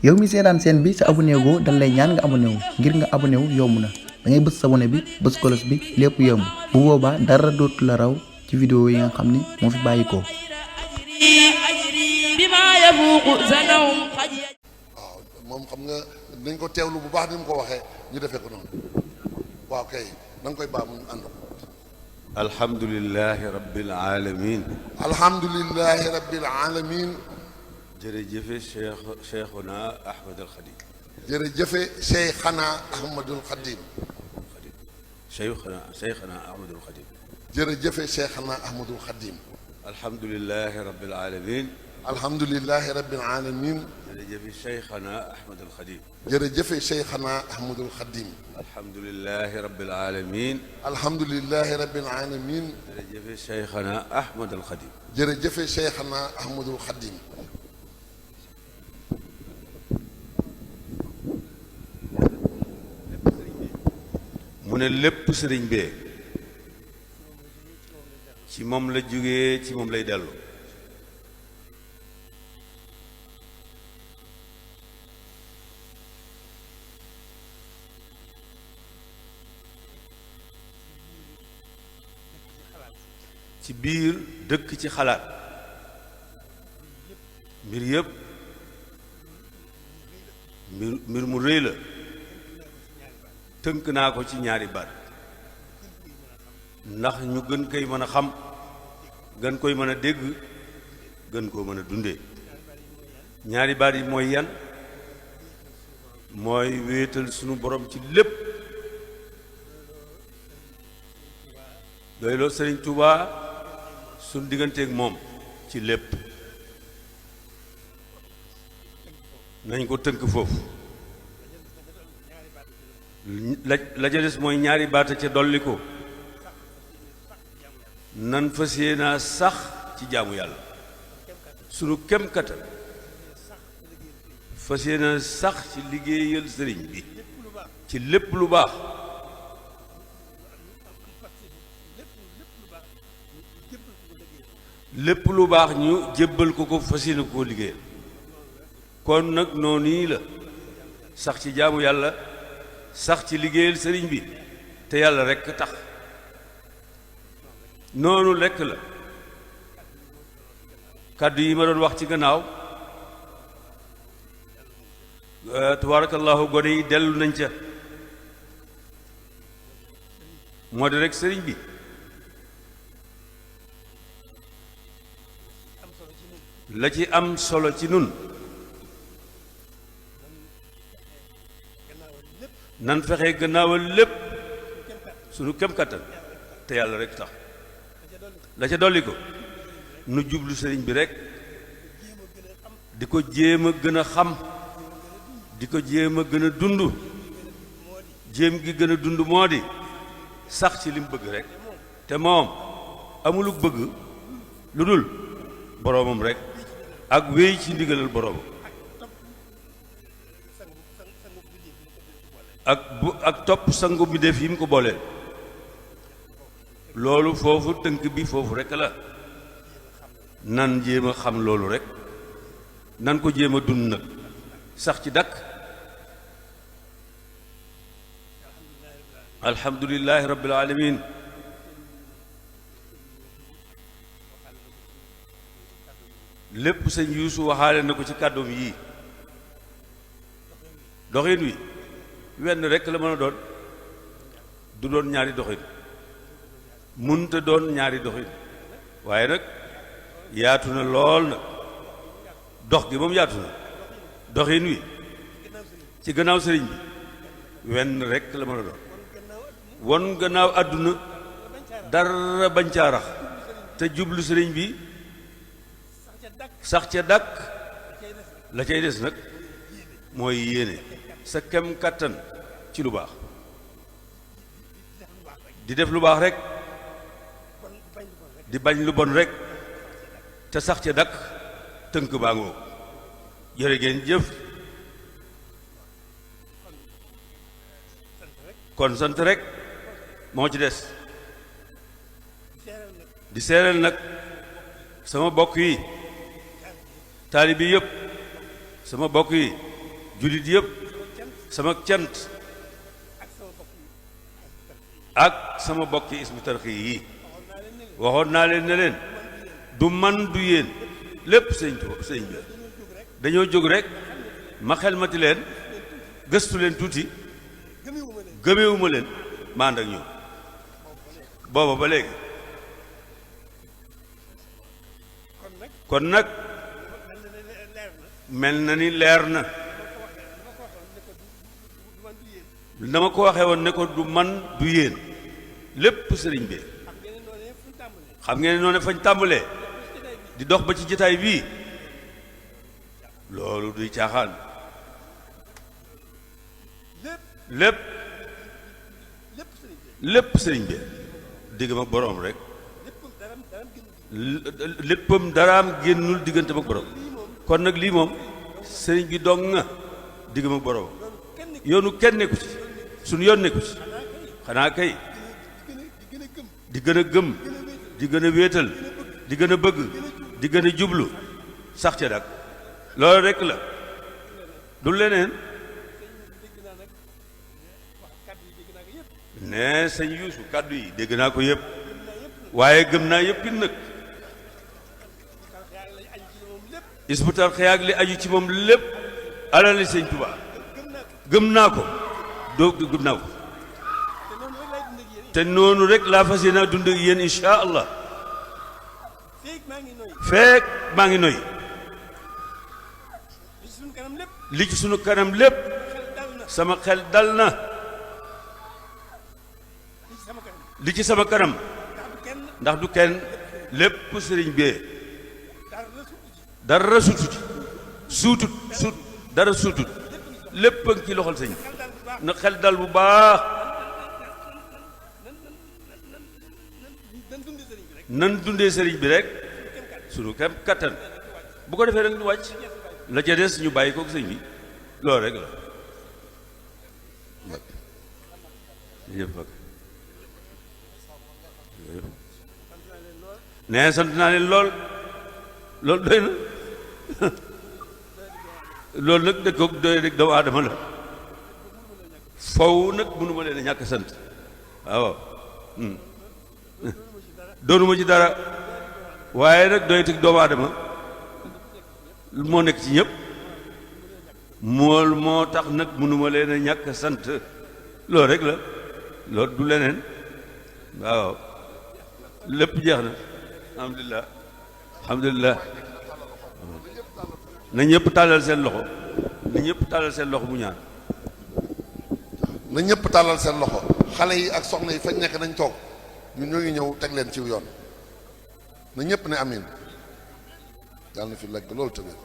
yow mi seetaan seen bi sa abonné goo dañ lay ñaan nga abonné wu ngir nga abonné wu yomb na da ngay bës abonné bi bës kolos bi lépp yomb bu boobaa dara dootu la raw ci vidéo yi nga xam ni moo fi bàyyi ko. waaw moom xam nga dañ ko teewlu bu baax ni mu ko waxee ñu defee ko noonu waaw kay da nga koy baax mu ànd ko. alhamdulilahi rabbil alamin. alhamdulilahi rabbil alamin. jërëjëfe Cheikhuna Ahmad al Khadim. jërëjëfe Cheikhana Ahmadul Khadim. Cheikhana Ahmadul Khadim. jërëjëfe Cheikhana Ahmadul Khadim. alhamdulilahi rabbil alamin. alhamdulilahi rabbil alamin. jërëjëfe Cheikhana Ahmad al Khadim. jërëjëfe Cheikhana Ahmadul Khadim. alhamdulilahi rabbil alamin. alhamdulilahi rabbil alamin. jërëjëfe Cheikhana Ahmad al Khadim. jërëjëfe Cheikhana Ahmadul Khadim. mu ne lépp sëriñ bee ci moom la jógee ci moom lay dellu. ci biir dëkk ci xalaat mbir yépp mbir mu rëy la tënk naa ko ci ñaari baat ndax ñu gën koy mën a xam gën koy mën a dégg gën koo mën a dundee. ñaari baat yi mooy yan mooy wéetal sunu borom ci lépp doyloo Sëriñ Tuubaa sunu digganteeg moom ci lépp nañ ko tënk foofu. la ca des mooy ñaari baata ca dolli ko nan fas yéenaa sax ci jaamu yàlla sunu kem kattan fas yéenaa sax ci liggéeyal sëriñ bi ci lépp lu baax lépp lu baax ñu jébbal ko ko fas yéene koo liggéeyal. kon nag noonu la sax ci jaamu yàlla sax ci liggéeyal sëriñ bi te yàlla rekk tax noonu lekk la. kàddu yi ma doon wax ci gannaaw tabarakallahu gone yi dellu nañ ca moo di rekk sëriñ bi la ci am solo ci nun nan fexe gannaawal lépp sunu kem kattan te yàlla rek tax la ca dolli ko nu jublu sëriñ bi rek di ko jéem a gën a xam di ko jéem a gën a dund jéem gi gën a dund moo di sax ci li mu bëgg rek te moom amulu bëgg lu dul boroomam rek ak wéy ci ndigalal boroomam ak topp sangu bi def yi mu ko booleel loolu foofu tënk bi foofu rekk la nan jéem a xam loolu rekk nan ko jéem a dund nag sax ci dakk alhamdulillahi rabbil alamin lépp sëñ Yuusu waxaale na ko ci kàddoom yii doxin wi wenn rekk la mën a doon du doon ñaari doxin munta doon ñaari doxin waaye nag yaatu na lool nag dox gi moom yaatu na doxin wi ci gannaaw sëriñ bi wenn rekk la mën a doon won gannaaw àdduna dara bañ caa rax te jublu sëriñ bi sax ca dàkk la cay des nag mooy yéene sa kem kàttan ci lu baax di def lu baax rek di bañ lu bon rek te sax ca dakk tënk baa ngoo jërë ngeen jëf kon sant rek moo ci des di seereel nag sama bokk yi taalibi yëpp sama bokk yi jullit yëpp sama cant ak sama bokki Hizbut Tarqiyyah yi waxoon naa leen ne leen du man du yéen lépp sëñ bi dañoo jóg rek ma xelmati leen gëstu leen tuuti gëmewuma leen ma ànd ak ñoom booba ba léegi kon nag mel na ni leer na dama ko waxee woon ne ko du man du yéen lépp sëriñ bi xam ngeen ne noonu fañ tàmbalee di dox ba ci jotaay bii loolu duy caaxaan lépp sëriñ bi digg ma boroom rek léppam daraam génnul diggante ak boroom kon nag lii moom sëriñ bi dong nga digg ma boroom yoonu kenn nekku ci suñu yoon nekku ci xanaa kay di gën a gëm di gën a wéetal di gën a bëgg di gën a jublu sax ca nag loolu rekk la du leneen ne sëñ Yuusu kàddu yi dégg naa ko yëpp waaye gëm naa yëpp it nag Hizbut Tarqiyyah li aju ci moom lépp alali sëñ Tuubaa gëm naa ko gëm naa ko te noonu rek laa fas yéene dund ak yéen insha allah feek maa ngi noy li ci sunu kanam lépp sama xel dal na li ci sama kanam ndax du kenn lépp sëriñ bee dara suutut dara suutut lépp a ngi ci loxol sëñ na xel dal bu baax nan dundee sëriñ bi rek sunu kem kattan bu ko defee nag ñu wàcc la ca des ñu bàyyi kook sëñ bi loolu rek la nee sant naa leen loolu doy na loolu nag dëkkoog doy rek doomu aadama la faw nag mënuma leen a ñàkk sant waaw doonuma ci dara waaye nag doy teg doomu aadama moo nekk ci ñëpp moo tax nag mënuma leen a ñàkk sant loolu rek la loolu du leneen waaw lépp jeex na alhamdulilah na ñëpp tàllal seen loxo mu ñaan na ñëpp tàllal seen loxo xale yi ak soxna yi fañ nekk nañ toog ñun ñoo ngi ñëw teg leen ci yoon na ñëpp ne amin yàlla na fi lekk loolu tamit